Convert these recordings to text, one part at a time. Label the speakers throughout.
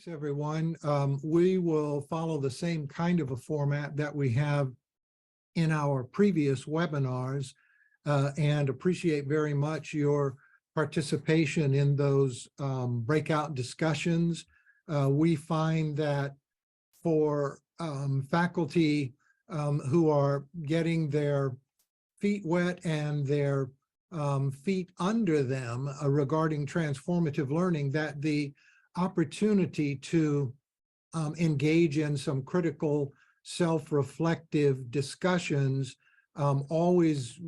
Speaker 1: Thanks, everyone. We will follow the same kind of a format that we have in our previous webinars and appreciate very much your participation in those breakout discussions. We find that for faculty who are getting their feet wet and their feet under them regarding transformative learning, that the opportunity to engage in some critical self-reflective discussions always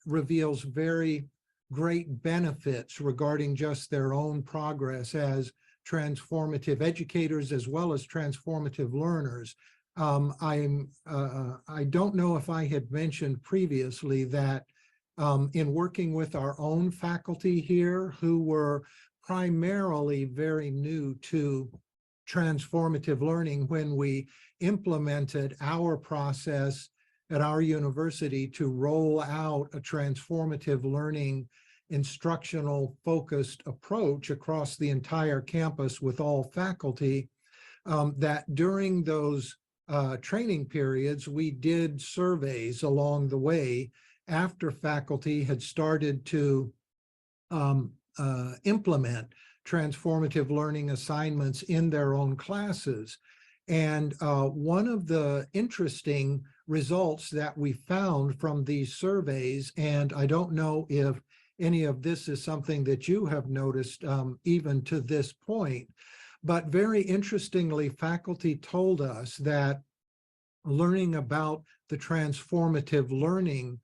Speaker 1: reveals very great benefits regarding just their own progress as transformative educators as well as transformative learners. I don't know if I had mentioned previously that in working with our own faculty here who were primarily very new to transformative learning when we implemented our process at our university to roll out a transformative learning instructional focused approach across the entire campus with all faculty, that during those training periods, we did surveys along the way after faculty had started to implement transformative learning assignments in their own classes. And one of the interesting results that we found from these surveys, and I don't know if any of this is something that you have noticed even to this point, but very interestingly, faculty told us that learning about the transformative learning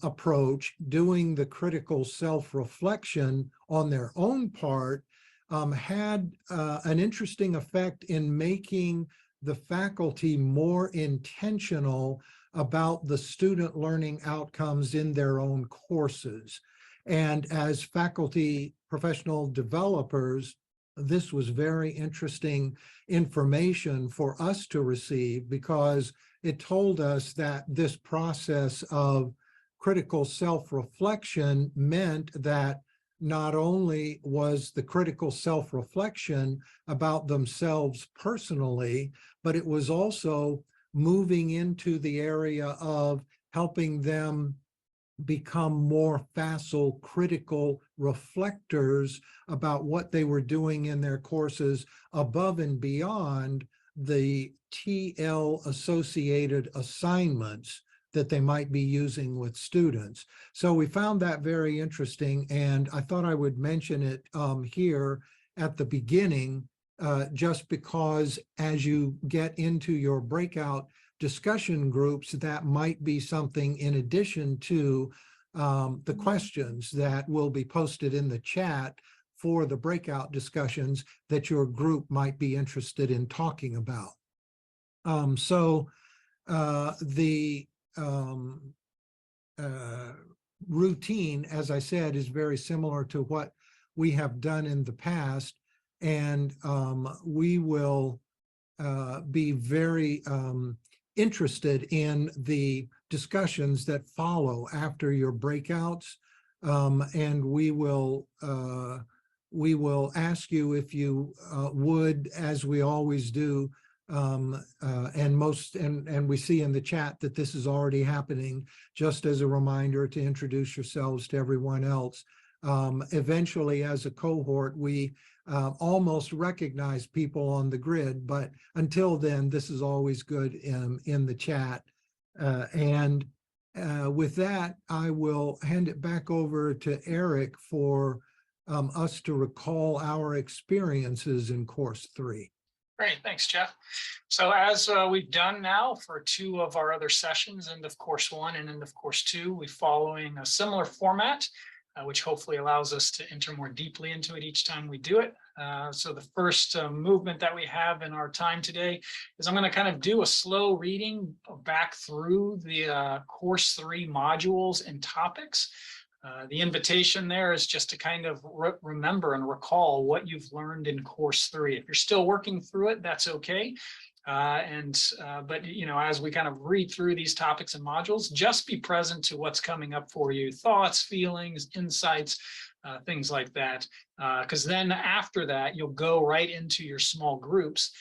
Speaker 1: approach, doing the critical self-reflection on their own part, had an interesting effect in making the faculty more intentional about the student learning outcomes in their own courses. And as faculty professional developers, this was very interesting information for us to receive because it told us that this process of critical self-reflection meant that not only was the critical self-reflection about themselves personally, but it was also moving into the area of helping them become more facile, critical reflectors about what they were doing in their courses above and beyond the TL associated assignments that they might be using with students. So we found that very interesting, and I thought I would mention it here at the beginning, just because as you get into your breakout discussion groups, that might be something in addition to the questions that will be posted in the chat for the breakout discussions that your group might be interested in talking about. The routine, as I said, is very similar to what we have done in the past, and we will be very interested in the discussions that follow after your breakouts, and we will ask you if you would, as we always do, and we see in the chat that this is already happening, just as a reminder to introduce yourselves to everyone else. Eventually, as a cohort, we almost recognize people on the grid, but until then, this is always good in the chat. With that, I will hand it back over to Eric for us to recall our experiences in course 3.
Speaker 2: Great, thanks, Jeff. So as we've done now for 2 of our other sessions, end of course 1 and end of course 2, we're following a similar format, which hopefully allows us to enter more deeply into it each time we do it. So the first movement that we have in our time today is I'm going to kind of do a slow reading back through the course 3 modules and topics. The invitation there is just to kind of remember and recall what you've learned in course 3. If you're still working through it, that's okay. But you know, as we kind of read through these topics and modules, just be present to what's coming up for you, thoughts, feelings, insights, things like that. Because then after that, you'll go right into your small groups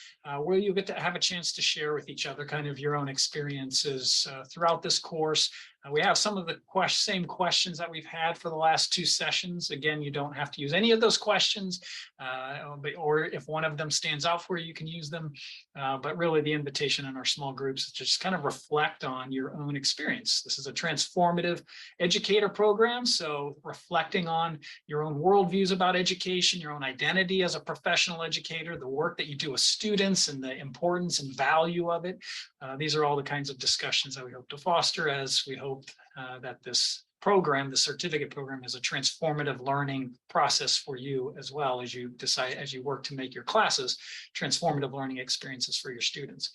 Speaker 2: where you get to have a chance to share with each other kind of your own experiences throughout this course. We have some of the same questions that we've had for the last 2 sessions. Again, you don't have to use any of those questions, or if one of them stands out for you, you can use them. But really the invitation in our small groups is just kind of reflect on your own experience. This is a transformative educator program, so reflecting on your own worldviews about education, your own identity as a professional educator, the work that you do with students and the importance and value of it. These are all the kinds of discussions that we hope to foster, as we hope that this program, the certificate program, is a transformative learning process for you as well, as you decide, as you work to make your classes transformative learning experiences for your students.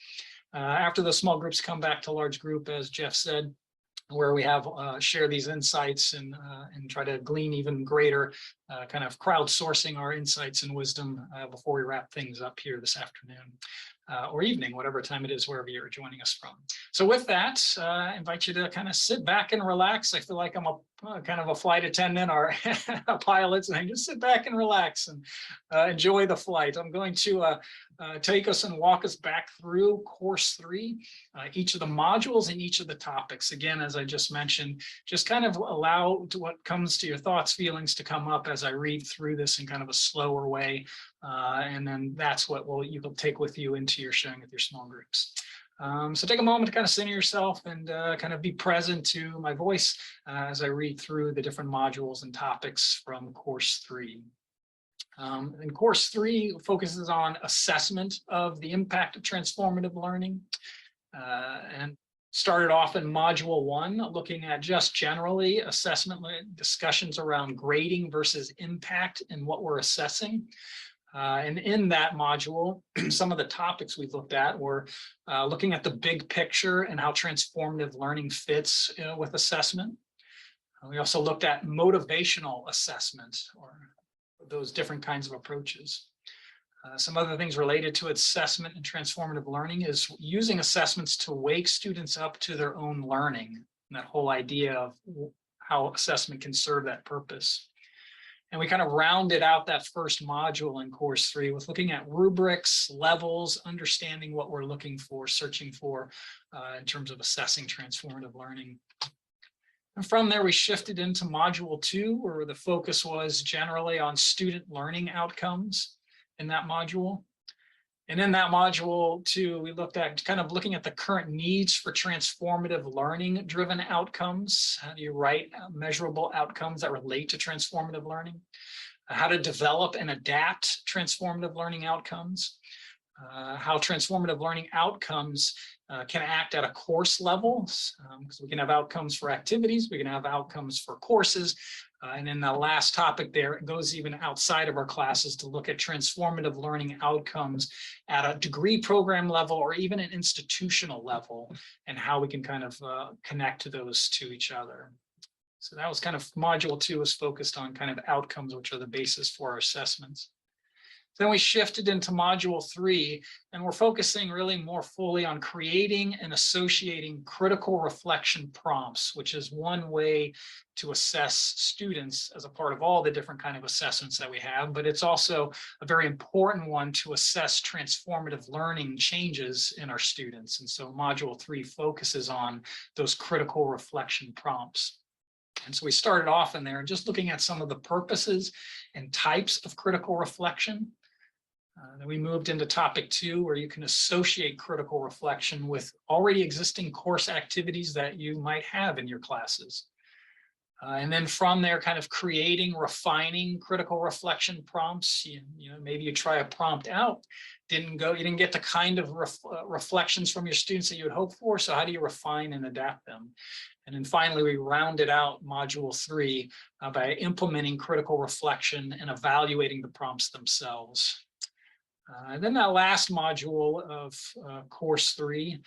Speaker 2: After the small groups, come back to large group, as Jeff said, where we have share these insights and try to glean even greater kind of crowdsourcing our insights and wisdom before we wrap things up here this afternoon. Or evening, whatever time it is, wherever you're joining us from. So with that, I invite you to kind of sit back and relax. I feel like I'm a kind of a flight attendant or a pilot, and I just sit back and relax and enjoy the flight. I'm going to take us and walk us back through course 3, each of the modules and each of the topics. Again, as I just mentioned, just kind of allow to what comes to your thoughts, feelings to come up as I read through this in kind of a slower way. And then that's what you will take with you into your sharing with your small groups. So take a moment to kind of center yourself and kind of be present to my voice as I read through the different modules and topics from course 3. And course 3 focuses on assessment of the impact of transformative learning, and started off in module 1, looking at just generally assessment discussions around grading versus impact and what we're assessing. And in that module, some of the topics we looked at were looking at the big picture and how transformative learning fits with assessment. We also looked at motivational assessment, or those different kinds of approaches. Some other things related to assessment and transformative learning is using assessments to wake students up to their own learning, and that whole idea of how assessment can serve that purpose. And we kind of rounded out that first module in course 3 with looking at rubrics, levels, understanding what we're looking for, searching for in terms of assessing transformative learning. And from there, we shifted into module 2, where the focus was generally on student learning outcomes in that module. And in that module 2, we looked at kind of looking at the current needs for transformative learning driven outcomes. How do you write measurable outcomes that relate to transformative learning? How to develop and adapt transformative learning outcomes. How transformative learning outcomes can act at a course level, because we can have outcomes for activities, we can have outcomes for courses. And in the last topic there, it goes even outside of our classes to look at transformative learning outcomes at a degree program level or even an institutional level, and how we can kind of connect to those to each other. So that was kind of module 2 was focused on kind of outcomes, which are the basis for our assessments. Then we shifted into module 3, and we're focusing really more fully on creating and associating critical reflection prompts, which is one way to assess students as a part of all the different kind of assessments that we have, but it's also a very important one to assess transformative learning changes in our students. And so module 3 focuses on those critical reflection prompts. And so we started off in there just looking at some of the purposes and types of critical reflection. Then we moved into topic 2, where you can associate critical reflection with already existing course activities that you might have in your classes. And then from there, kind of creating, refining critical reflection prompts. You know, maybe you try a prompt out, you didn't get the kind of reflections from your students that you would hope for. So how do you refine and adapt them? And then finally, we rounded out module 3 by implementing critical reflection and evaluating the prompts themselves. And then that last module of course 3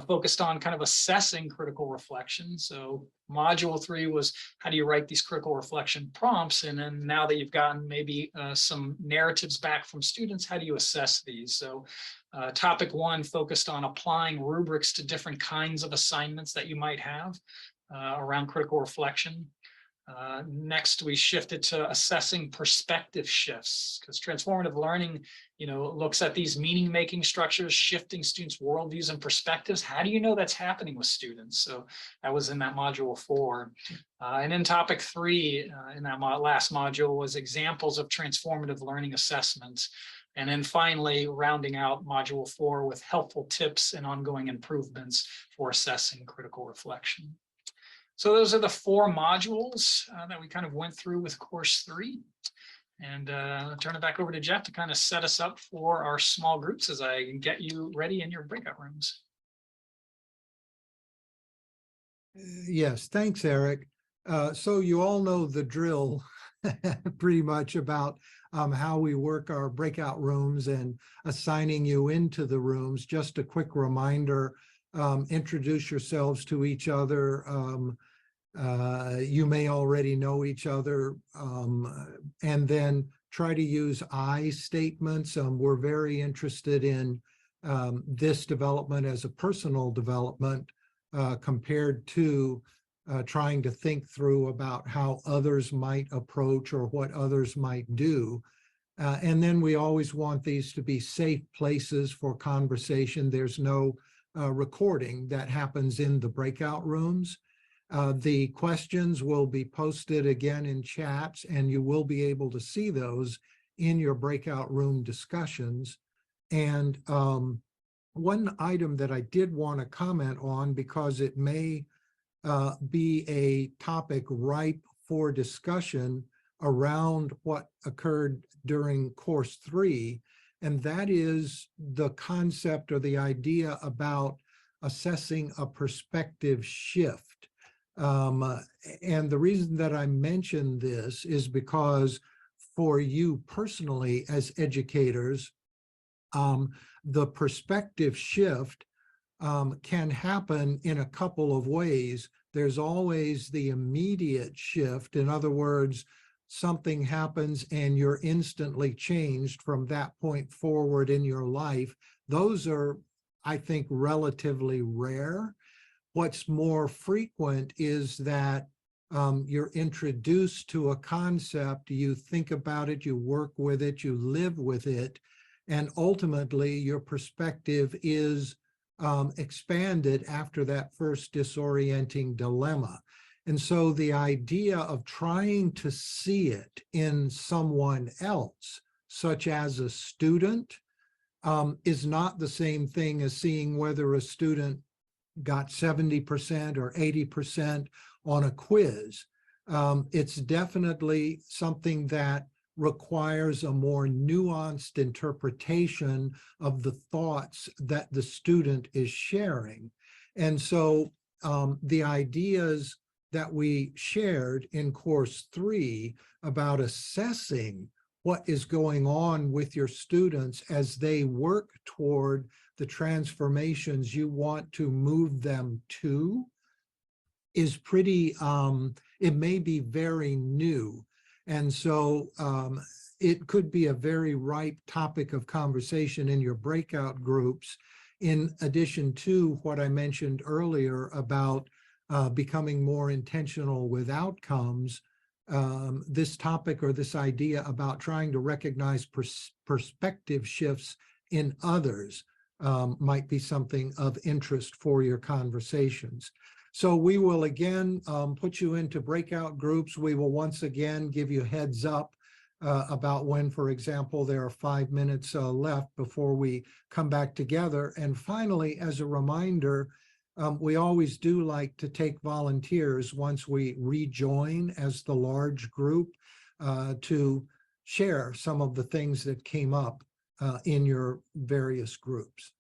Speaker 2: focused on kind of assessing critical reflection. So module 3 was how do you write these critical reflection prompts? And then now that you've gotten maybe some narratives back from students, how do you assess these? So topic 1 focused on applying rubrics to different kinds of assignments that you might have around critical reflection. Next, we shifted to assessing perspective shifts, because transformative learning, looks at these meaning-making structures, shifting students' worldviews and perspectives. How do you know that's happening with students? So that was in that module 4. And then topic 3 in that last module was examples of transformative learning assessments. And then finally, rounding out module 4 with helpful tips and ongoing improvements for assessing critical reflection. So those are the 4 modules that we kind of went through with course 3. And I'll turn it back over to Jeff to kind of set us up for our small groups as I get you ready in your breakout rooms.
Speaker 1: Yes, thanks, Eric. So you all know the drill pretty much about how we work our breakout rooms and assigning you into the rooms. Just a quick reminder, introduce yourselves to each other. You may already know each other, and then try to use I statements. We're very interested in this development as a personal development compared to trying to think through about how others might approach or what others might do. And then we always want these to be safe places for conversation. There's no recording that happens in the breakout rooms. The questions will be posted again in chats, and you will be able to see those in your breakout room discussions. And one item that I did want to comment on, because it may be a topic ripe for discussion around what occurred during course 3, and that is the concept or the idea about assessing a perspective shift. And the reason that I mention this is because for you personally as educators, the perspective shift can happen in a couple of ways. There's always the immediate shift. In other words, something happens and you're instantly changed from that point forward in your life. Those are, I think, relatively rare. What's more frequent is that you're introduced to a concept, you think about it, you work with it, you live with it, and ultimately your perspective is expanded after that first disorienting dilemma. And so the idea of trying to see it in someone else, such as a student, is not the same thing as seeing whether a student got 70% or 80% on a quiz. It's definitely something that requires a more nuanced interpretation of the thoughts that the student is sharing. And so the ideas that we shared in course 3 about assessing what is going on with your students as they work toward the transformations you want to move them to is pretty, it may be very new. And so it could be a very ripe topic of conversation in your breakout groups, in addition to what I mentioned earlier about becoming more intentional with outcomes. This topic or this idea about trying to recognize perspective shifts in others might be something of interest for your conversations. So we will again put you into breakout groups. We will once again give you heads up about when, for example, there are 5 minutes left before we come back together. And finally, as a reminder, we always do like to take volunteers once we rejoin as the large group to share some of the things that came up in your various groups.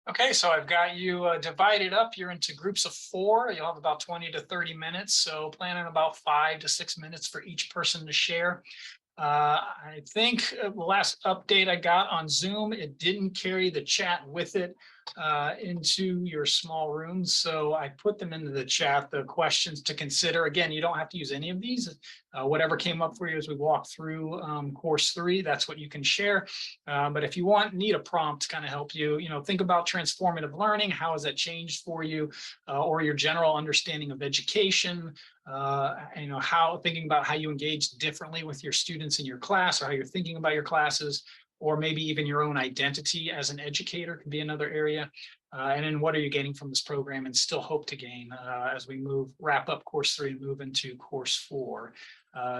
Speaker 2: Okay, so I've got you divided up. You're into groups of 4. You'll have about 20 to 30 minutes. So plan on about 5 to 6 minutes for each person to share. I think the last update I got on Zoom, it didn't carry the chat with it. into your small rooms. So I put them into the chat, the questions to consider. Again, you don't have to use any of these. Whatever came up for you as we walk through course 3, that's what you can share. But if you need a prompt to kind of help you, think about transformative learning. How has that changed for you, or your general understanding of education? Thinking about how you engage differently with your students in your class, or how you're thinking about your classes, or maybe even your own identity as an educator could be another area. And then what are you gaining from this program and still hope to gain as we wrap up course 3 and move into course 4.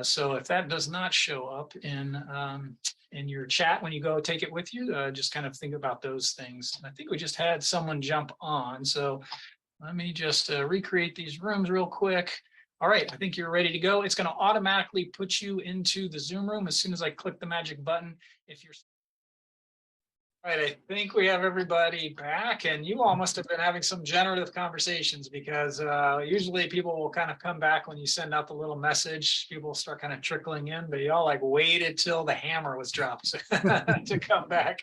Speaker 2: So if that does not show up in your chat when you go take it with you, just kind of think about those things. I think we just had someone jump on. So let me just recreate these rooms real quick. All right, I think you're ready to go. It's going to automatically put you into the Zoom room as soon as I click the magic button. All right, I think we have everybody back, and you all must have been having some generative conversations, because usually people will kind of come back when you send out the little message. People start kind of trickling in, but y'all like waited till the hammer was dropped to come back,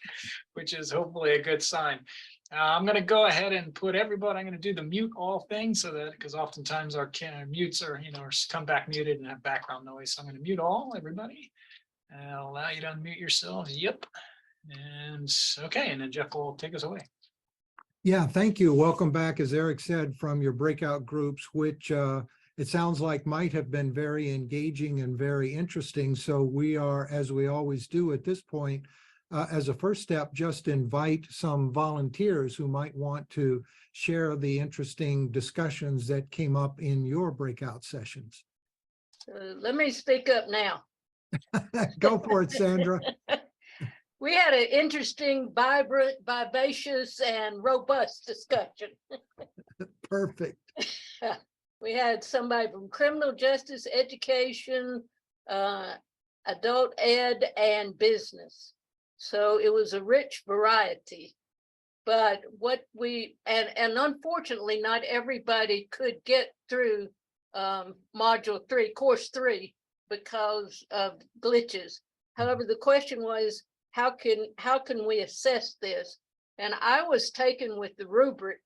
Speaker 2: which is hopefully a good sign. I'm going to go ahead and put everybody, I'm going to do the mute all thing, so that, because oftentimes our mutes are, come back muted and have background noise. So I'm going to mute everybody, and I'll allow you to unmute yourselves. Yep. And okay, and then Jeff will take us away.
Speaker 1: Yeah, thank you. Welcome back, as Eric said, from your breakout groups, which it sounds like might have been very engaging and very interesting. So we are, as we always do at this point, as a first step, just invite some volunteers who might want to share the interesting discussions that came up in your breakout sessions.
Speaker 3: Let me speak up now.
Speaker 1: Go for it, Sandra.
Speaker 3: We had an interesting, vibrant, vivacious, and robust discussion.
Speaker 1: Perfect.
Speaker 3: We had somebody from criminal justice, education, adult ed, and business. So it was a rich variety. But what and unfortunately, not everybody could get through module 3, course 3, because of glitches. However, the question was, how can we assess this? And I was taken with the rubric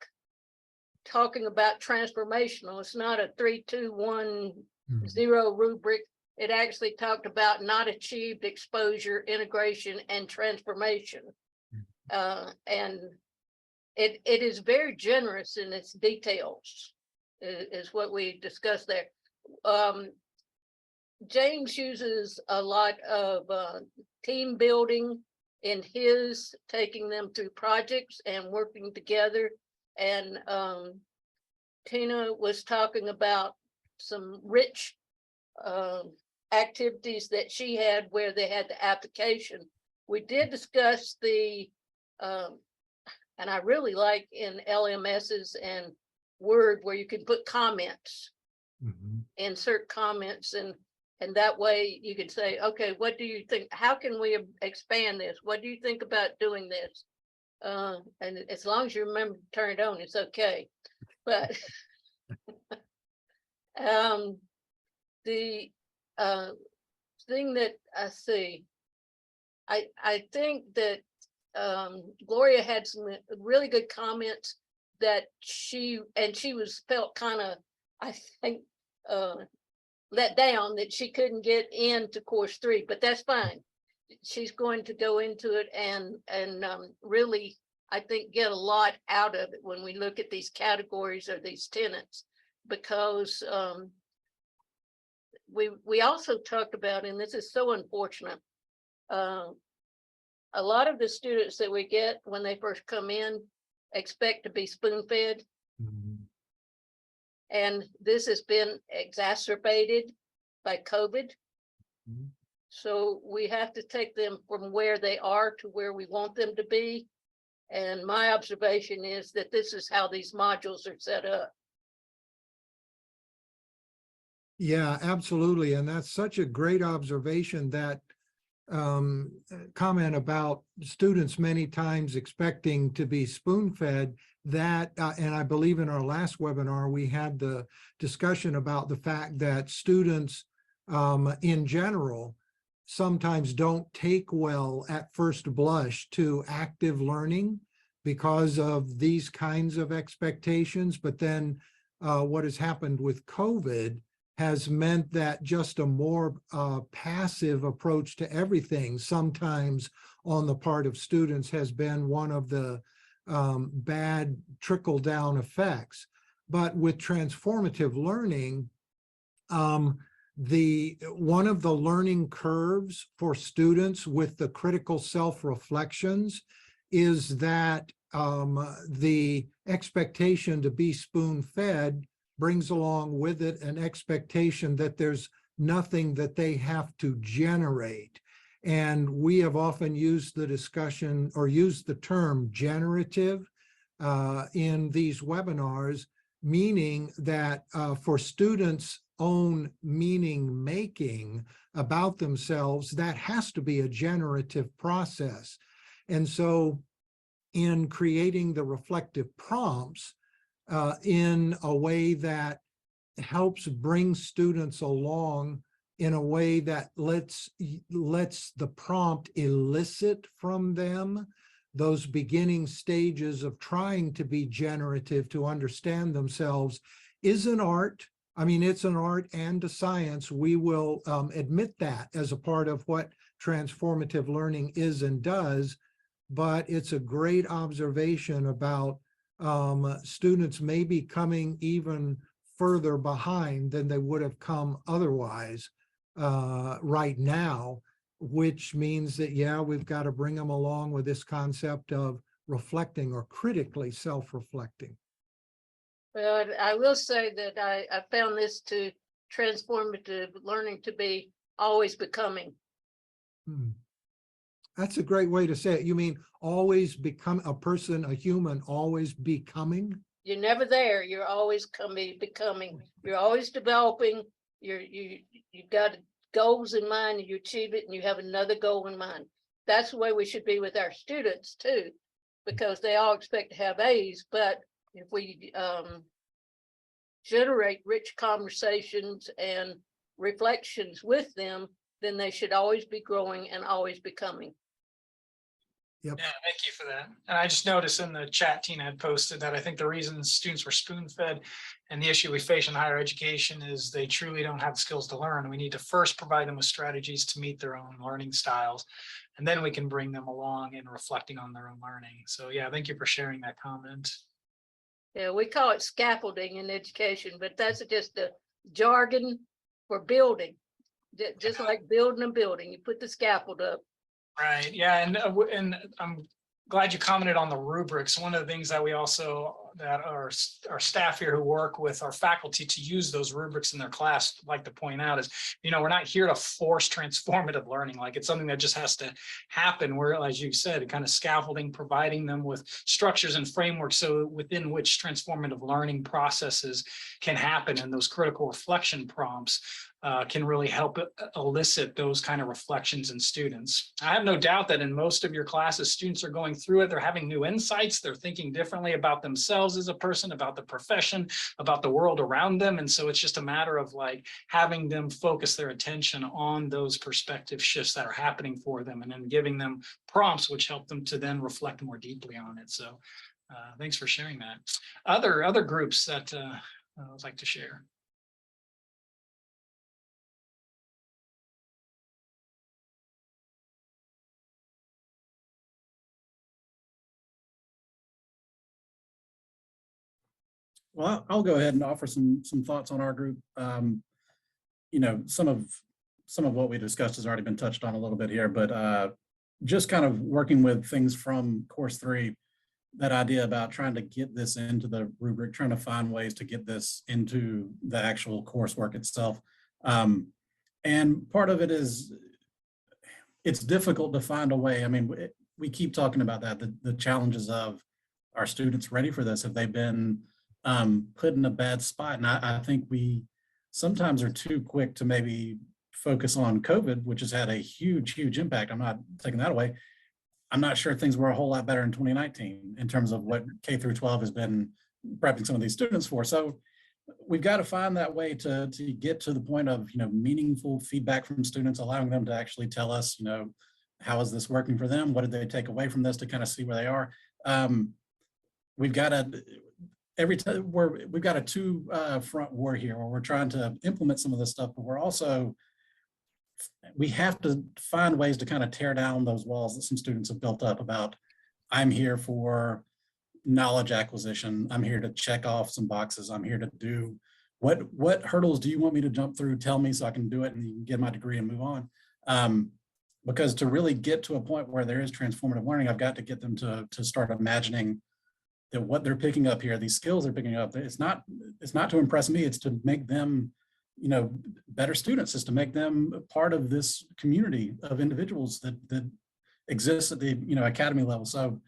Speaker 3: talking about transformational. It's not a 3, 2, 1, 0 rubric. It actually talked about not achieved exposure, integration, and transformation. And it is very generous in its details, is what we discussed there. James uses a lot of team building in his, taking them through projects and working together. And Tina was talking about some rich activities that she had where they had the application. We did discuss the, and I really like in LMSs and Word where you can put comments, insert comments, and that way you could say, okay, what do you think? How can we expand this? What do you think about doing this? And as long as you remember to turn it on, it's okay. But the thing that I see, I think that Gloria had some really good comments that she felt kind of, I think, let down that she couldn't get into course 3, but that's fine. She's going to go into it and really, I think, get a lot out of it when we look at these categories or these tenets, because we also talked about, and this is so unfortunate, a lot of the students that we get when they first come in expect to be spoon-fed. And this has been exacerbated by COVID. So we have to take them from where they are to where we want them to be. And my observation is that this is how these modules are set up.
Speaker 1: Yeah, absolutely. And that's such a great observation, that comment about students many times expecting to be spoon-fed. That, and I believe in our last webinar, we had the discussion about the fact that students in general sometimes don't take well at first blush to active learning, because of these kinds of expectations. But then what has happened with COVID has meant that just a more passive approach to everything, sometimes on the part of students, has been one of the bad trickle-down effects. But with transformative learning, one of the learning curves for students with the critical self-reflections is that the expectation to be spoon-fed brings along with it an expectation that there's nothing that they have to generate. And we have often used the discussion or used the term generative in these webinars, meaning that for students' own meaning making about themselves, that has to be a generative process. And so in creating the reflective prompts in a way that helps bring students along in a way that lets the prompt elicit from them those beginning stages of trying to be generative, to understand themselves, is an art. I mean, it's an art and a science. We will admit that as a part of what transformative learning is and does, but it's a great observation about students maybe coming even further behind than they would have come otherwise right now, which means that, yeah, we've got to bring them along with this concept of reflecting or critically self-reflecting.
Speaker 3: Well, I will say that I found this to transformative learning to be always becoming.
Speaker 1: That's a great way to say it. You mean always become a person, a human, always becoming?
Speaker 3: You're never there. You're always becoming. You're always developing. You've got goals in mind and you achieve it and you have another goal in mind. That's the way we should be with our students too, because they all expect to have A's, but if we generate rich conversations and reflections with them, then they should always be growing and always becoming.
Speaker 1: Yep.
Speaker 2: Yeah, thank you for that. And I just noticed in the chat Tina had posted that I think the reason students were spoon-fed and the issue we face in higher education is they truly don't have the skills to learn. We need to first provide them with strategies to meet their own learning styles, and then we can bring them along in reflecting on their own learning. So yeah, thank you for sharing that comment.
Speaker 3: Yeah, we call it scaffolding in education, but that's just the jargon for building. Just like building a building, you put the scaffold up.
Speaker 2: Right. Yeah. And I'm glad you commented on the rubrics. One of the things that we also, that our staff here who work with our faculty to use those rubrics in their class like to point out is, we're not here to force transformative learning. Like, it's something that just has to happen, where, as you said, kind of scaffolding, providing them with structures and frameworks so within which transformative learning processes can happen, and those critical reflection prompts can really help elicit those kind of reflections in students. I have no doubt that in most of your classes, students are going through it. They're having new insights. They're thinking differently about themselves as a person, about the profession, about the world around them. And so it's just a matter of like having them focus their attention on those perspective shifts that are happening for them, and then giving them prompts which help them to then reflect more deeply on it. So thanks for sharing that. Other groups that I would like to share.
Speaker 4: Well, I'll go ahead and offer some thoughts on our group. Some of what we discussed has already been touched on a little bit here, but just kind of working with things from course 3, that idea about trying to get this into the rubric, trying to find ways to get this into the actual coursework itself. And part of it is, it's difficult to find a way. I mean, we keep talking about that, the challenges of, are students ready for this? Have they been put in a bad spot? And I think we sometimes are too quick to maybe focus on COVID, which has had a huge impact. I'm not taking that away. I'm not sure things were a whole lot better in 2019 in terms of what K through 12 has been prepping some of these students for. So we've got to find that way to get to the point of, meaningful feedback from students, allowing them to actually tell us, how is this working for them? What did they take away from this, to kind of see where they are? we've got every time we've got a two front war here where we're trying to implement some of this stuff, but we have to find ways to kind of tear down those walls that some students have built up about, I'm here for knowledge acquisition. I'm here to check off some boxes. I'm here to do what hurdles do you want me to jump through? Tell me so I can do it and get my degree and move on. Because to really get to a point where there is transformative learning, I've got to get them to start imagining that what they're picking up here, these skills they're picking up, it's not to impress me, it's to make them, better students, is to make them part of this community of individuals that exists at the, academy level. So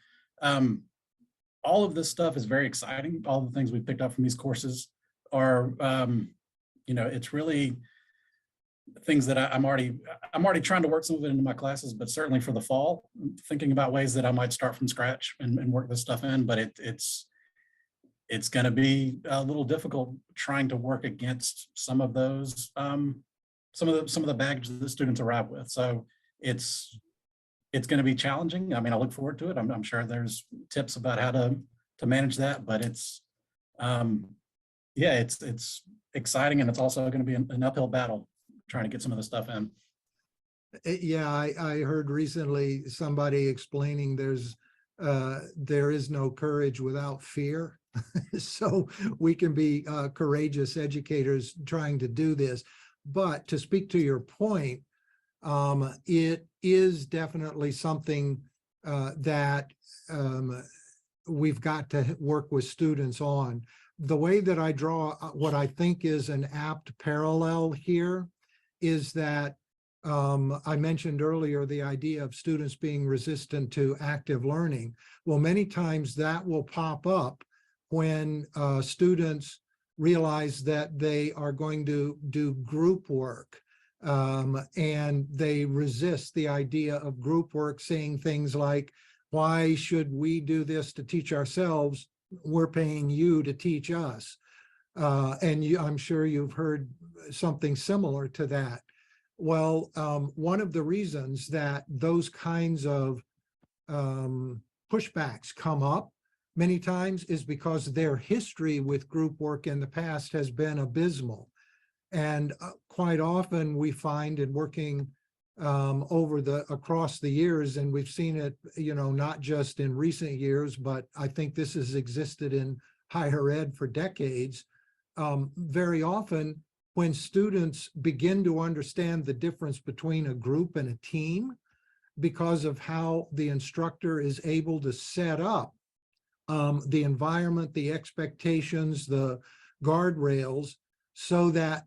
Speaker 4: all of this stuff is very exciting. All the things we've picked up from these courses are, it's really things that I'm already trying to work some of it into my classes, but certainly for the fall, thinking about ways that I might start from scratch and work this stuff in, but it's going to be a little difficult trying to work against some of those, some of the baggage that the students arrive with. So it's going to be challenging. I mean, I look forward to it. I'm sure there's tips about how to manage that, but it's exciting, and it's also going to be an uphill battle trying to get some of the stuff in.
Speaker 1: Yeah, I heard recently somebody explaining there is no courage without fear. So we can be courageous educators trying to do this. But to speak to your point, it is definitely something that we've got to work with students on. The way that I draw what I think is an apt parallel here is that I mentioned earlier the idea of students being resistant to active learning. Well, many times that will pop up when students realize that they are going to do group work, and they resist the idea of group work, saying things like, why should we do this to teach ourselves? We're paying you to teach us. And I'm sure you've heard something similar to that. Well, one of the reasons that those kinds of pushbacks come up many times is because their history with group work in the past has been abysmal. And quite often we find in working across the years, and we've seen it, not just in recent years, but I think this has existed in higher ed for decades. Very often when students begin to understand the difference between a group and a team, because of how the instructor is able to set up the environment, the expectations, the guardrails, so that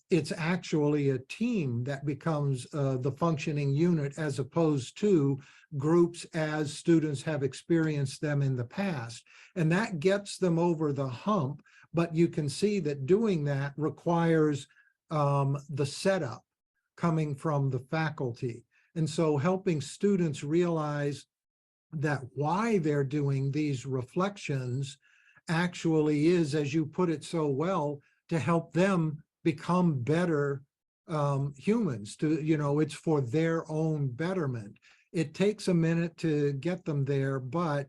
Speaker 1: it's actually a team that becomes the functioning unit, as opposed to groups as students have experienced them in the past. And that gets them over the hump, but you can see that doing that requires the setup coming from the faculty. And so helping students realize that why they're doing these reflections actually is, as you put it so well, to help them become better humans. It's for their own betterment. It takes a minute to get them there, but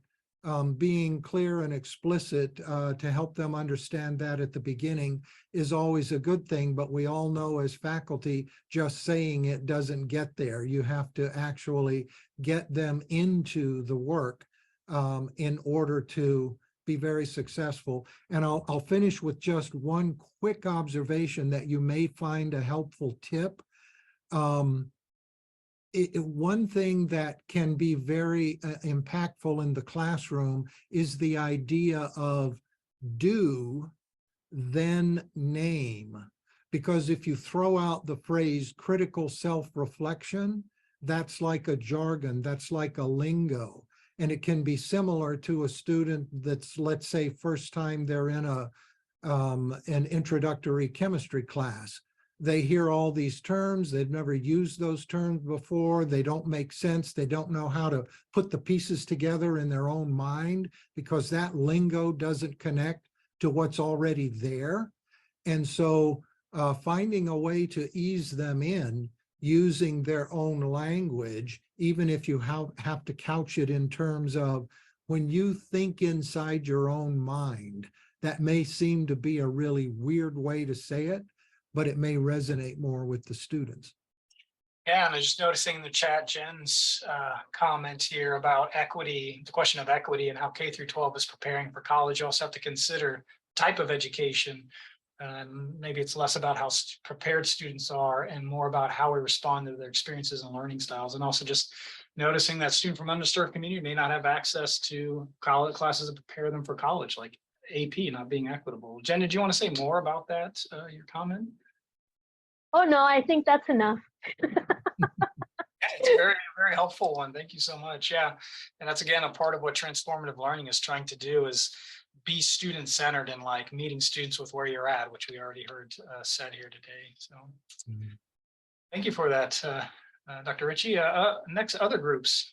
Speaker 1: being clear and explicit to help them understand that at the beginning is always a good thing. But we all know as faculty, just saying it doesn't get there. You have to actually get them into the work in order to be very successful. And I'll finish with just one quick observation that you may find a helpful tip. One thing that can be very impactful in the classroom is the idea of do, then name. Because if you throw out the phrase critical self-reflection, that's like a jargon, that's like a lingo. And it can be similar to a student that's, let's say, first time they're in an introductory chemistry class. They hear all these terms, they've never used those terms before, they don't make sense, they don't know how to put the pieces together in their own mind because that lingo doesn't connect to what's already there. And so finding a way to ease them in using their own language, even if you have to couch it in terms of, when you think inside your own mind, that may seem to be a really weird way to say it, but it may resonate more with the students.
Speaker 2: Yeah, and I'm just noticing in the chat, Jen's comment here about equity, the question of equity and how K through 12 is preparing for college. You also have to consider type of education. Maybe it's less about how prepared students are and more about how we respond to their experiences and learning styles. And also just noticing that student from underserved community may not have access to college classes to prepare them for college, like AP not being equitable. Jen, did you want to say more about that, your comment?
Speaker 5: Oh, no, I think that's enough.
Speaker 2: It's a very, very helpful one. Thank you so much. Yeah. And that's, again, a part of what transformative learning is trying to do, is be student-centered and like meeting students with where you're at, which we already heard said here today. So thank you for that, Dr. Ritchie. Next, other groups.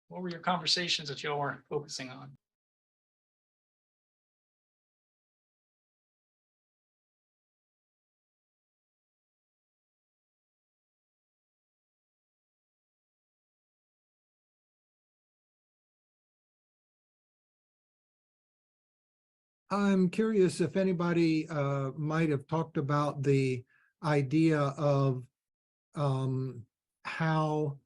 Speaker 2: What were your conversations that y'all were focusing on?
Speaker 1: I'm curious if anybody might have talked about the idea of how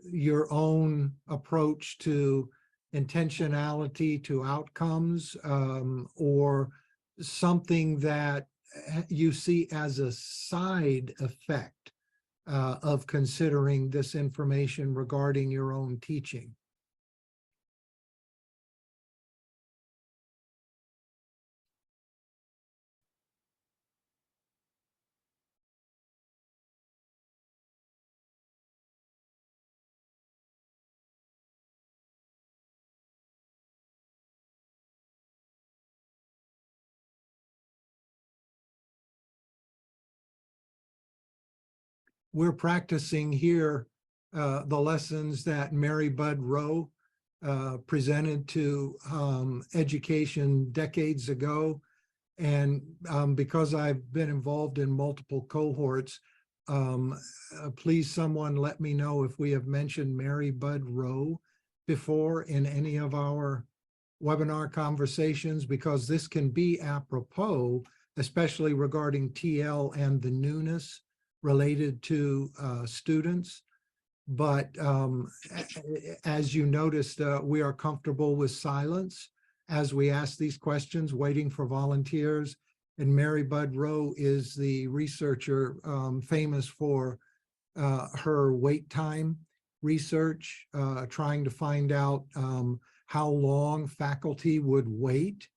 Speaker 1: your own approach to intentionality to outcomes, or something that you see as a side effect of considering this information regarding your own teaching. We're practicing here the lessons that Mary Budd Rowe presented to education decades ago. And because I've been involved in multiple cohorts, please someone let me know if we have mentioned Mary Budd Rowe before in any of our webinar conversations, because this can be apropos, especially regarding TL and the newness related to students. But as you noticed, we are comfortable with silence as we ask these questions, waiting for volunteers. And Mary Budd Rowe is the researcher famous for her wait time research, trying to find out how long faculty would wait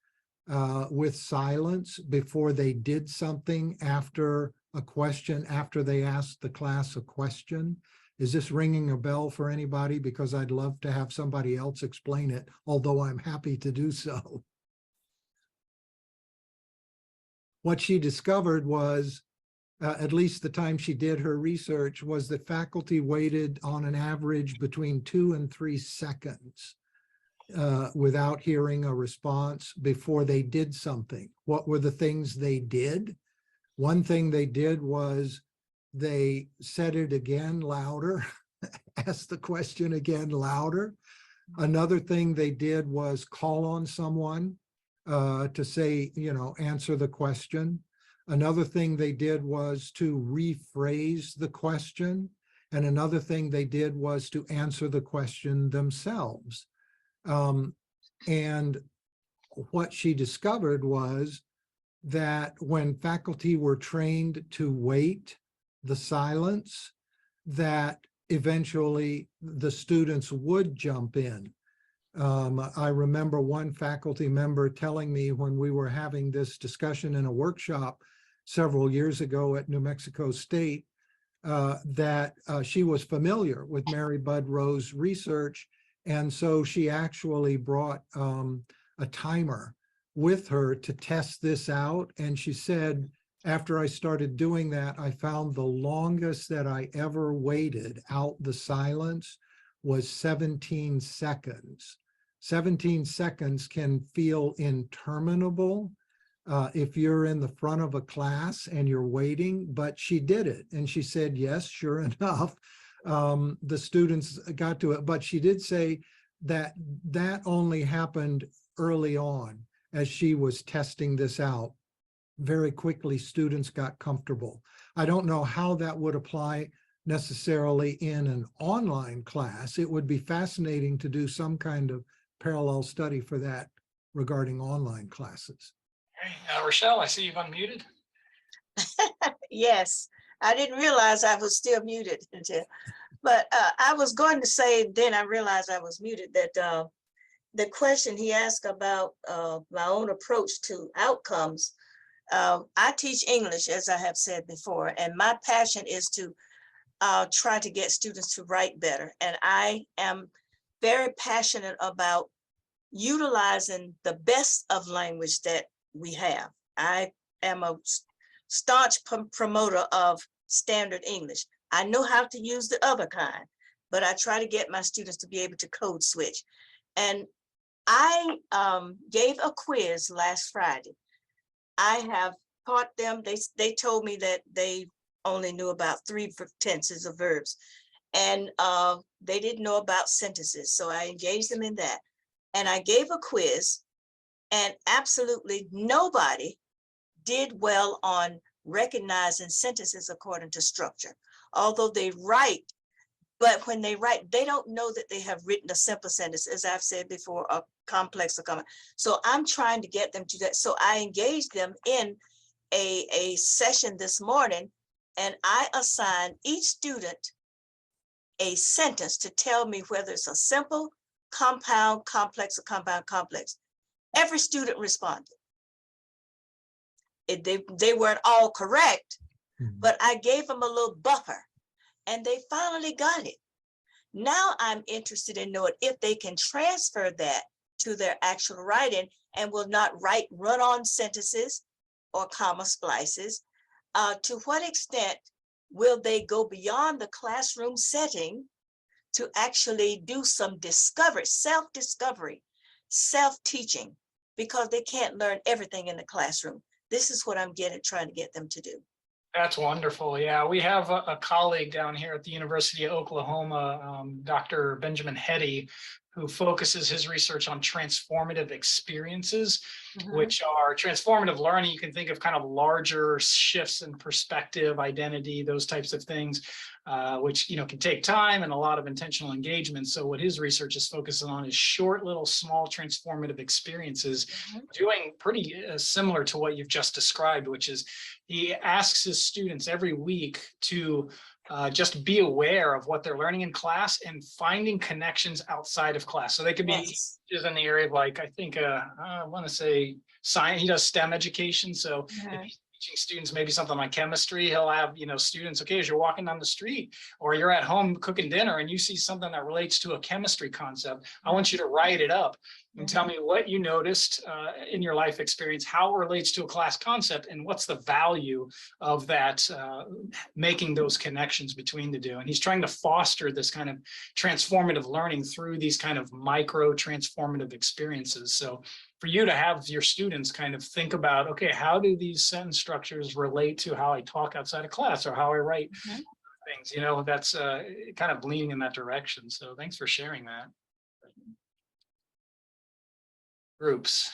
Speaker 1: with silence before they did something after a question, after they asked the class a question. Is this ringing a bell for anybody? Because I'd love to have somebody else explain it, although I'm happy to do so. What she discovered was, at least the time she did her research, was that faculty waited on an average between 2 and 3 seconds without hearing a response before they did something. What were the things they did? One thing they did was they said it again louder, asked the question again louder. Another thing they did was call on someone to say, answer the question. Another thing they did was to rephrase the question. And another thing they did was to answer the question themselves. And what she discovered was that when faculty were trained to wait the silence, that eventually the students would jump in. I remember one faculty member telling me when we were having this discussion in a workshop several years ago at New Mexico State, that she was familiar with Mary Budd Rowe's research. And so she actually brought a timer with her to test this out. And she said, after I started doing that, I found the longest that I ever waited out the silence was 17 seconds. 17 seconds can feel interminable if you're in the front of a class and you're waiting, but she did it. And she said, yes, sure enough, the students got to it. But she did say that only happened early on as she was testing this out. Very quickly, students got comfortable. I don't know how that would apply necessarily in an online class. It would be fascinating to do some kind of parallel study for that regarding online classes.
Speaker 2: Hey, Rochelle, I see you've unmuted.
Speaker 6: Yes, I didn't realize I was still muted until, but I was going to say, then I realized I was muted, that the question he asked about my own approach to outcomes. I teach English, as I have said before, and my passion is to try to get students to write better. And I am very passionate about utilizing the best of language that we have. I am a staunch promoter of standard English. I know how to use the other kind, but I try to get my students to be able to code switch. And I gave a quiz last Friday. I have taught them, they told me that they only knew about 3 tenses of verbs, and they didn't know about sentences. So I engaged them in that. And I gave a quiz, and absolutely nobody did well on recognizing sentences according to structure. Although they write, but when they write, they don't know that they have written a simple sentence, as I've said before, a complex or common. So I'm trying to get them to that. So I engaged them in a session this morning, and I assigned each student a sentence to tell me whether it's a simple, compound, complex, or compound, complex. Every student responded. They weren't all correct, but I gave them a little buffer, and they finally got it. Now I'm interested in knowing if they can transfer that to their actual writing and will not write run-on sentences or comma splices. To what extent will they go beyond the classroom setting to actually do some discovery, self-discovery, self-teaching, because they can't learn everything in the classroom. This is what I'm trying to get them to do.
Speaker 2: That's wonderful. Yeah, we have a colleague down here at the University of Oklahoma, Dr. Benjamin Hetty, who focuses his research on transformative experiences, which are transformative learning. You can think of kind of larger shifts in perspective, identity, those types of things, which can take time and a lot of intentional engagement. So what his research is focusing on is short, little, small transformative experiences, doing pretty similar to what you've just described, which is he asks his students every week to just be aware of what they're learning in class and finding connections outside of class. So they could be just in the area of, like, I think I want to say science. He does STEM education. So if he's teaching students maybe something like chemistry, he'll have students, okay, as you're walking down the street or you're at home cooking dinner and you see something that relates to a chemistry concept, I want you to write it up and tell me what you noticed in your life experience, how it relates to a class concept, and what's the value of that, making those connections between the two. And he's trying to foster this kind of transformative learning through these kind of micro transformative experiences. So for you to have your students kind of think about, okay, how do these sentence structures relate to how I talk outside of class or how I write things, that's kind of leaning in that direction. So thanks for sharing that. Groups.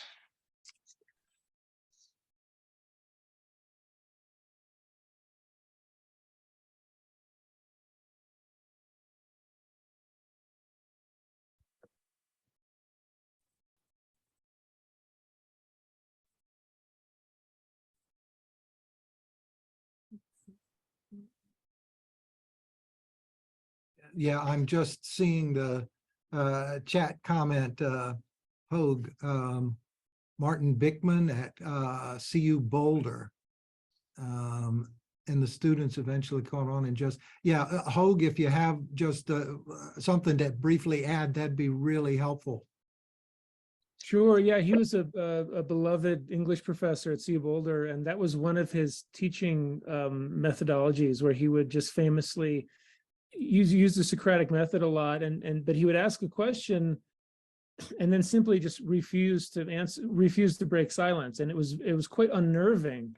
Speaker 1: Yeah, I'm just seeing the chat comment, Hogue, Martin Bickman at CU Boulder. And the students eventually caught on and just, Hogue, if you have just something to briefly add, that'd be really helpful.
Speaker 7: Sure. Yeah, he was a beloved English professor at CU Boulder, and that was one of his teaching methodologies, where he would just famously use the Socratic method a lot, but he would ask a question and then simply just refuse to break silence, and it was quite unnerving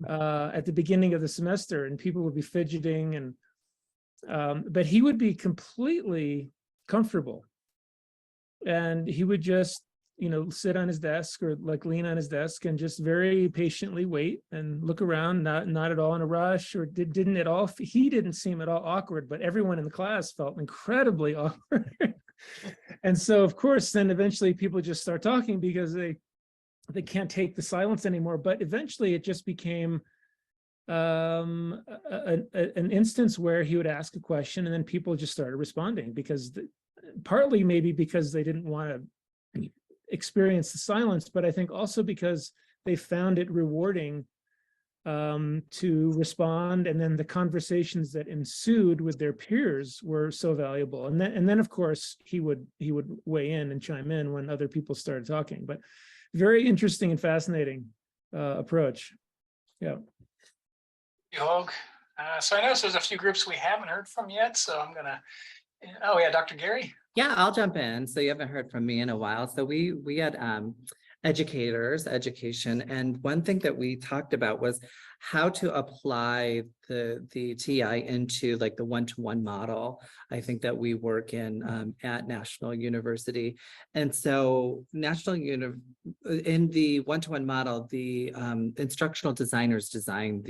Speaker 7: at the beginning of the semester, and people would be fidgeting, and but he would be completely comfortable And he would just, sit on his desk or like lean on his desk and just very patiently wait and look around, not at all in a rush, or didn't at all. He didn't seem at all awkward, but everyone in the class felt incredibly awkward. And so, of course, then eventually people just start talking because they can't take the silence anymore. But eventually it just became an instance where he would ask a question and then people just started responding, because partly maybe because they didn't want to experience the silence, but I think also because they found it rewarding to respond, and then the conversations that ensued with their peers were so valuable. And then of course he would weigh in and chime in when other people started talking. But very interesting and fascinating approach. Yeah.
Speaker 2: Hog. So I notice there's a few groups we haven't heard from yet, so I'm gonna, oh yeah, Dr. Gary.
Speaker 8: Yeah, I'll jump in. So you haven't heard from me in a while. So we had education, and one thing that we talked about was how to apply the TI into like the one-to-one model. I think that we work in at National University, and so in the one-to-one model, the instructional designers designed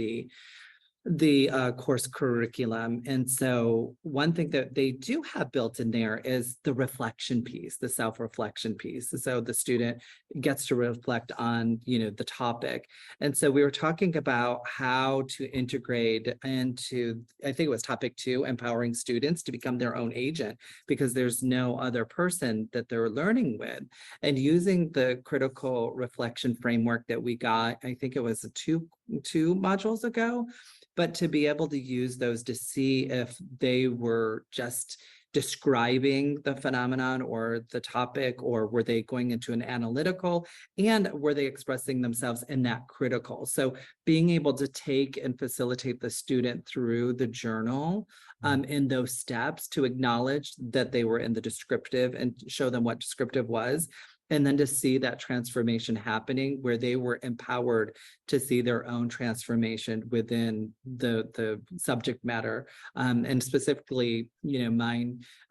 Speaker 8: the course curriculum. And so one thing that they do have built in there is the reflection piece, the self-reflection piece. So the student gets to reflect on, the topic. And so we were talking about how to integrate into, I think it was topic 2, empowering students to become their own agent, because there's no other person that they're learning with. And using the critical reflection framework that we got, I think it was two modules ago, but to be able to use those to see if they were just describing the phenomenon or the topic, or were they going into an analytical, and were they expressing themselves in that critical. So being able to take and facilitate the student through the journal in those steps to acknowledge that they were in the descriptive and show them what descriptive was. And then to see that transformation happening where they were empowered to see their own transformation within the subject matter. And specifically,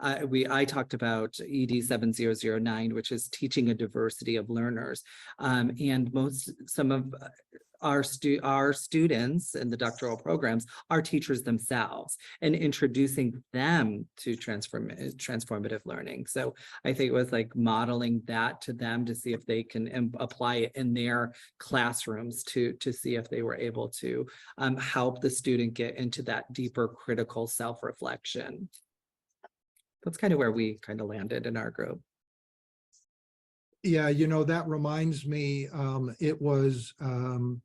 Speaker 8: I talked about ED 7009, which is teaching a diversity of learners. And some of our students in the doctoral programs are teachers themselves, and introducing them to transformative learning. So I think it was like modeling that to them to see if they can apply it in their classrooms to see if they were able to help the student get into that deeper critical self-reflection. That's kind of where we kind of landed in our group.
Speaker 1: Yeah, that reminds me, it was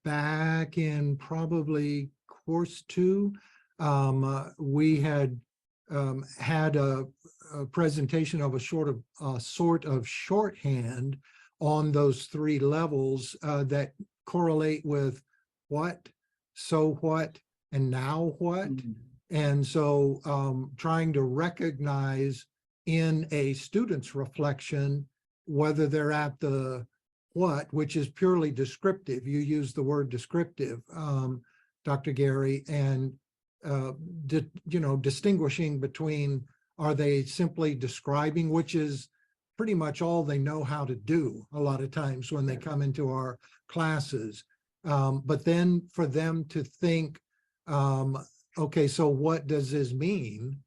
Speaker 1: back in probably course 2, we had had a presentation of a sort of shorthand on those 3 levels that correlate with what, so what, and now what. And so trying to recognize in a student's reflection whether they're at the what, which is purely descriptive. You use the word descriptive, Dr. Gary, and distinguishing between, are they simply describing, which is pretty much all they know how to do a lot of times when they come into our classes. But then for them to think, okay, so what does this mean?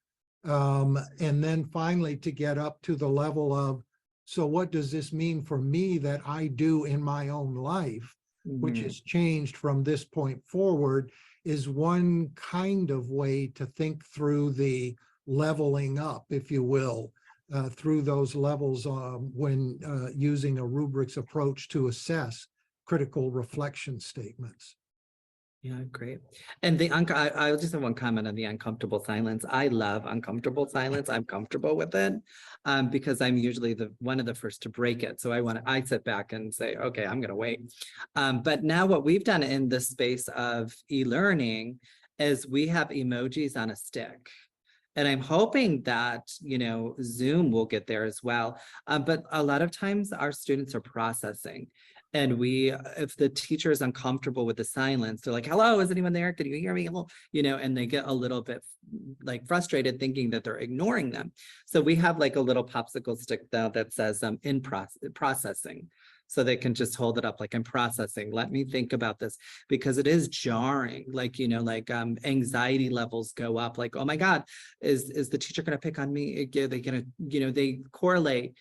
Speaker 1: And then finally to get up to the level of, so what does this mean for me that I do in my own life, which has changed from this point forward, is one kind of way to think through the leveling up, if you will, through those levels when using a rubrics approach to assess critical reflection statements.
Speaker 8: Yeah, great. And I'll just have one comment on the uncomfortable silence. I love uncomfortable silence. I'm comfortable with it because I'm usually one of the first to break it. So I sit back and say, okay, I'm going to wait. But now what we've done in the space of e-learning is we have emojis on a stick. And I'm hoping that, Zoom will get there as well. But a lot of times our students are processing. And if the teacher is uncomfortable with the silence, they're like, hello, is anyone there? Can you hear me? And they get a little bit like frustrated thinking that they're ignoring them. So we have like a little popsicle stick now that says in processing. So they can just hold it up like I'm processing. Let me think about this, because it is jarring. Like, anxiety levels go up. Like, oh my God, is the teacher going to pick on me? Are they going to, they correlate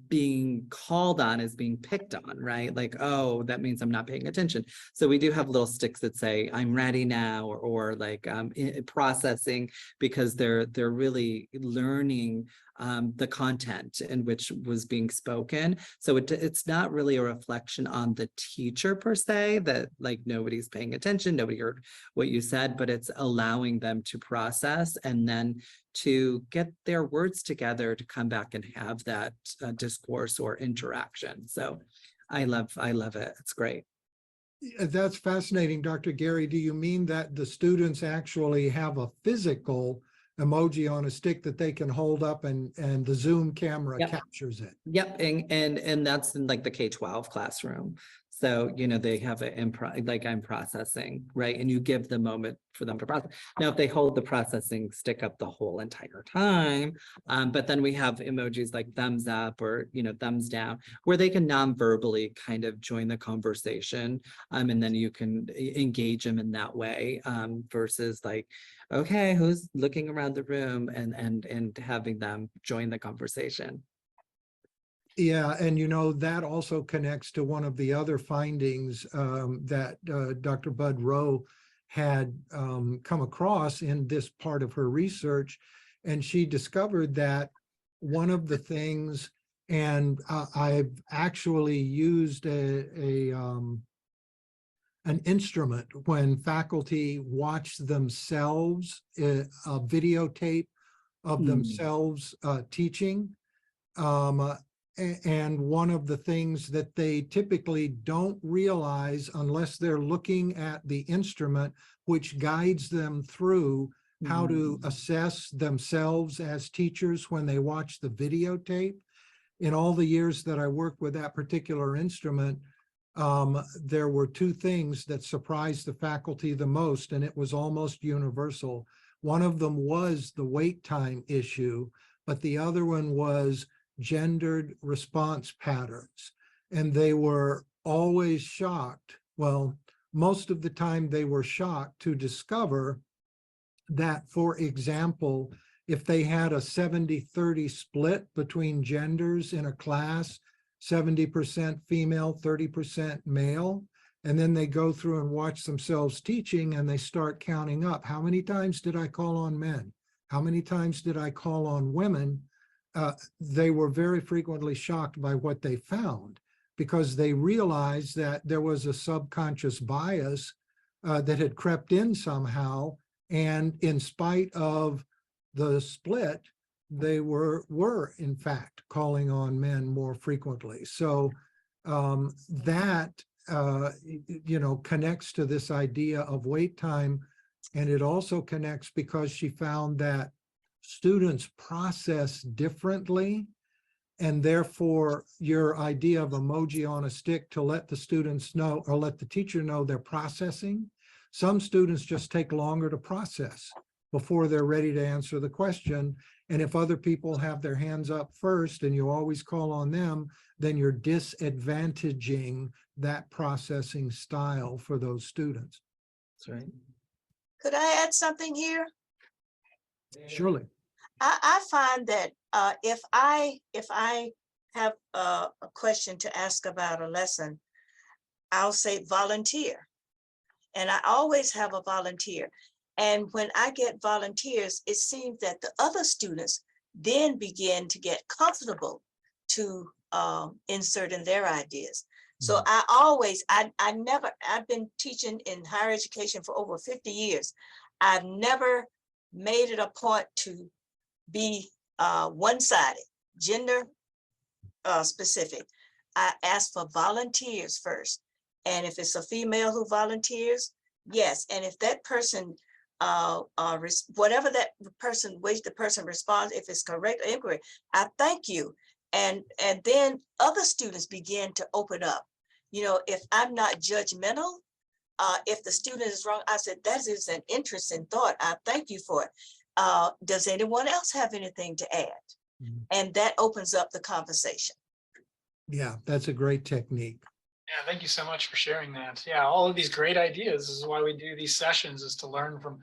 Speaker 8: being called on as being picked on, right? Like, oh, that means I'm not paying attention. So we do have little sticks that say I'm ready now, or like processing, because they're really learning the content in which was being spoken. So it's not really a reflection on the teacher per se, that like nobody's paying attention, nobody heard what you said, but it's allowing them to process and then to get their words together to come back and have that discourse or interaction. So I love it. It's great.
Speaker 1: That's fascinating, Dr. Gary. Do you mean that the students actually have a physical emoji on a stick that they can hold up and the Zoom camera
Speaker 8: Yep.
Speaker 1: captures it?
Speaker 8: Yep, and that's in like the K-12 classroom. So, they have like I'm processing, right? And you give the moment for them to process. Now, if they hold the processing stick up the whole entire time, but then we have emojis like thumbs up or, thumbs down, where they can non-verbally kind of join the conversation. And then you can engage them in that way, versus like, okay, who's looking around the room, and having them join the conversation.
Speaker 1: Yeah, and that also connects to one of the other findings that Dr. Bud Rowe had come across in this part of her research. And she discovered that one of the things, and I've actually used an instrument when faculty watch themselves, a videotape of themselves teaching. And one of the things that they typically don't realize unless they're looking at the instrument, which guides them through how to assess themselves as teachers when they watch the videotape. In all the years that I worked with that particular instrument, there were two things that surprised the faculty the most, and it was almost universal. One of them was the wait time issue, but the other one was gendered response patterns. And they were always shocked. Well, most of the time they were shocked to discover that, for example, if they had a 70-30 split between genders in a class, 70% female, 30% male, and then they go through and watch themselves teaching and they start counting up. How many times did I call on men? How many times did I call on women? They were very frequently shocked by what they found, because they realized that there was a subconscious bias that had crept in somehow. And in spite of the split, they were in fact calling on men more frequently. So that, connects to this idea of wait time. And it also connects because she found that students process differently, and therefore your idea of emoji on a stick to let the students know, or let the teacher know they're processing. Some students just take longer to process before they're ready to answer the question. And if other people have their hands up first and you always call on them, then you're disadvantaging that processing style for those students.
Speaker 8: That's right.
Speaker 6: Could I add something here?
Speaker 1: Surely.
Speaker 6: I find that if I have a question to ask about a lesson, I'll say volunteer. And I always have a volunteer. And when I get volunteers, it seems that the other students then begin to get comfortable to insert in their ideas. So I've been teaching in higher education for over 50 years. I've never made it a point to be one-sided, gender specific. I ask for volunteers first. And if it's a female who volunteers, yes. And if that person, whatever that person, which the person responds, if it's correct or incorrect, I thank you. And then other students begin to open up. if I'm not judgmental, if the student is wrong, I said, that is an interesting thought. I thank you for it. Does anyone else have anything to add?
Speaker 1: Mhm.
Speaker 6: And that opens up the conversation.
Speaker 1: Yeah, that's a great technique.
Speaker 2: Yeah, thank you so much for sharing that. Yeah, all of these great ideas. This is why we do these sessions, is to learn from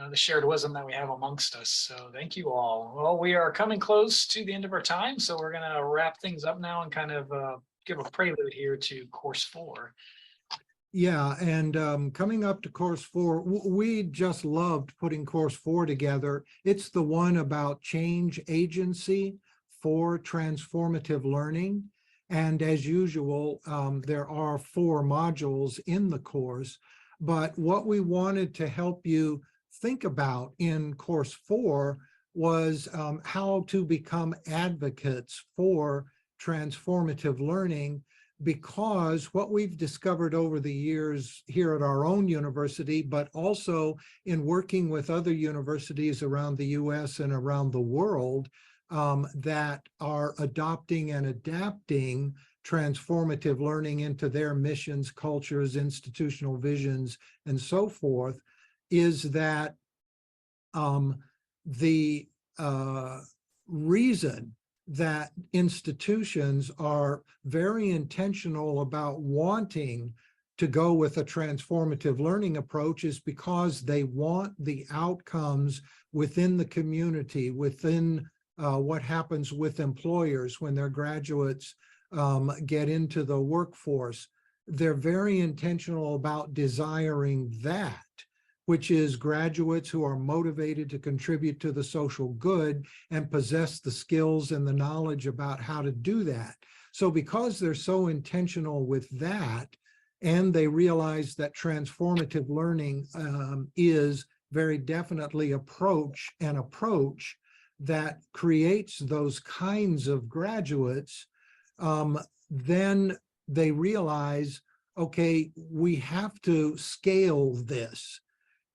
Speaker 2: the shared wisdom that we have amongst us. So thank you all. Well, we are coming close to the end of our time, so we're going to wrap things up now and kind of give a prelude here to course 4.
Speaker 1: Yeah, and coming up to course 4, we just loved putting course 4 together. It's the one about change agency for transformative learning. And as usual, there are 4 modules in the course. But what we wanted to help you think about in course 4 was how to become advocates for transformative learning, because what we've discovered over the years here at our own university, but also in working with other universities around the US and around the world, that are adopting and adapting transformative learning into their missions, cultures, institutional visions, and so forth, is that the reason that institutions are very intentional about wanting to go with a transformative learning approach is because they want the outcomes within the community, within what happens with employers when their graduates get into the workforce. They're very intentional about desiring that, which is graduates who are motivated to contribute to the social good and possess the skills and the knowledge about how to do that. So because they're so intentional with that, and they realize that transformative learning is very definitely an approach that creates those kinds of graduates, then they realize, okay, we have to scale this.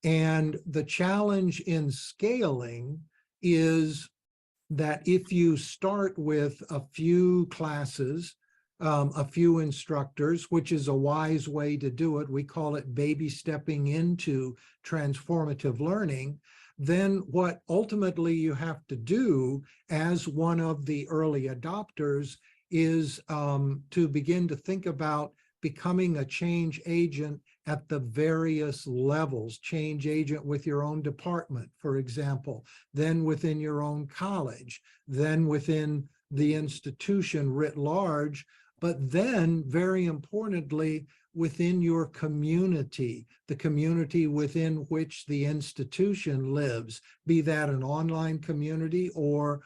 Speaker 1: And the challenge in scaling is that if you start with a few classes, a few instructors, which is a wise way to do it, we call it baby stepping into transformative learning, then what ultimately you have to do as one of the early adopters is to begin to think about becoming a change agent at the various levels, change agent with your own department, for example, then within your own college, then within the institution writ large, but then very importantly, within your community, the community within which the institution lives, be that an online community or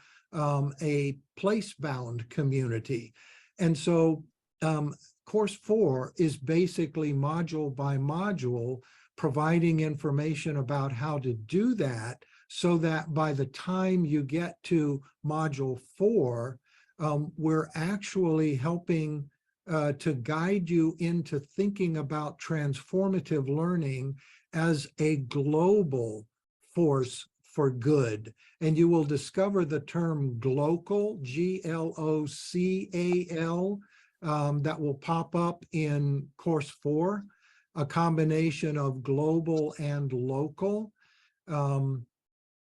Speaker 1: a place-bound community. And so Course 4 is basically module by module, providing information about how to do that, so that by the time you get to module 4, we're actually helping to guide you into thinking about transformative learning as a global force for good. And you will discover the term GLOCAL, G-L-O-C-A-L, that will pop up in course 4, a combination of global and local,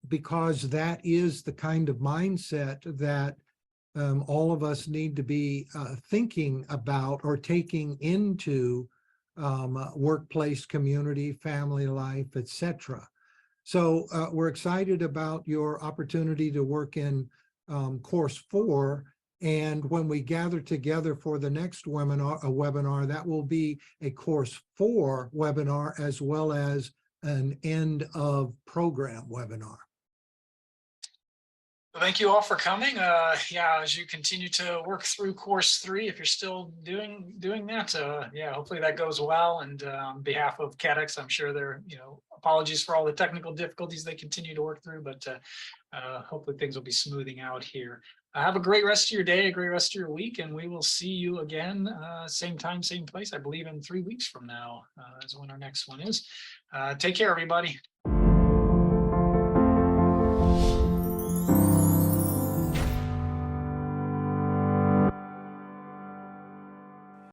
Speaker 1: because that is the kind of mindset that all of us need to be thinking about or taking into workplace, community, family life, etc. So we're excited about your opportunity to work in course 4. And when we gather together for the next webinar, that will be a course 4 webinar as well as an end of program webinar.
Speaker 2: Thank you all for coming. Yeah, as you continue to work through course 3, if you're still doing that, yeah, hopefully that goes well. And on behalf of CADEX, I'm sure there, apologies for all the technical difficulties they continue to work through, but hopefully things will be smoothing out here. Have a great rest of your day, a great rest of your week, and we will see you again, same time, same place, I believe in 3 weeks from now is when our next one is. Take care, everybody.